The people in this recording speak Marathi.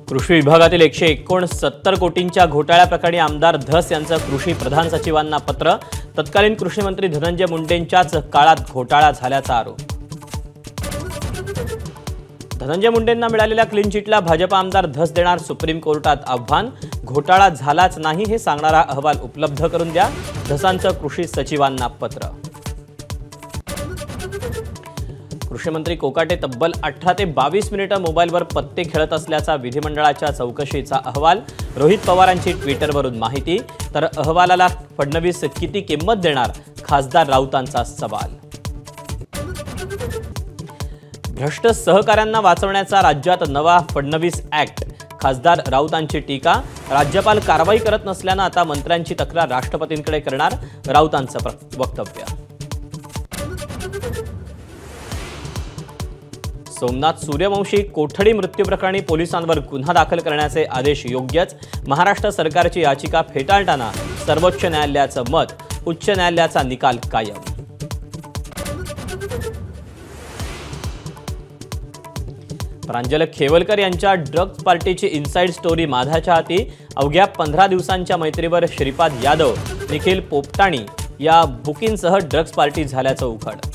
कृषी विभागातील 169 कोटींच्या घोटाळ्याप्रकरणी आमदार धस यांचं कृषी प्रधान सचिवांना पत्र। तत्कालीन कृषी मंत्री धनंजय मुंडेंच्याच काळात घोटाळा झाल्याचा आरोप। धनंजय मुंडेंना मिळालेल्या क्लीन चिटला भाजप आमदार धस देणार सुप्रीम कोर्टात आव्हान। घोटाळा झालाच नाही हे सांगणारा अहवाल उपलब्ध करून द्या, धसांचं कृषी सचिवांना पत्र। कृषी मंत्री कोकाटे तब्बल 18 ते 22 मिनिटं मोबाईलवर पत्ते खेळत असल्याचा विधिमंडळाच्या चौकशीचा अहवाल। रोहित पवारांची ट्विटरवरून माहिती, तर अहवालाला फडणवीस किती किंमत देणार, खासदार राऊतांचा सवाल। भ्रष्ट सहकाऱ्यांना वाचवण्याचा राज्यात नवा फडणवीस ऍक्ट, खासदार राऊतांची टीका। राज्यपाल कारवाई करत नसल्यानं आता मंत्र्यांची तक्रार राष्ट्रपतींकडे करणार, राऊतांचं वक्तव्य। सोमनाथ सूर्यवंशी कोठडी मृत्यू प्रकरणी पोलिसांवर गुन्हा दाखल करण्याचे आदेश योग्यच, महाराष्ट्र सरकारची याचिका फेटाळताना सर्वोच्च न्यायालयाचं मत, उच्च न्यायालयाचा निकाल कायम। प्रांजल खेवलकर यांच्या ड्रग्ज पार्टीची इनसाइड स्टोरी माधाच्या हाती। अवघ्या 15 दिवसांच्या मैत्रीवर श्रीपाद यादव, निखिल पोपटाणी या बुकींसह ड्रग्ज पार्टी झाल्याचं उघड।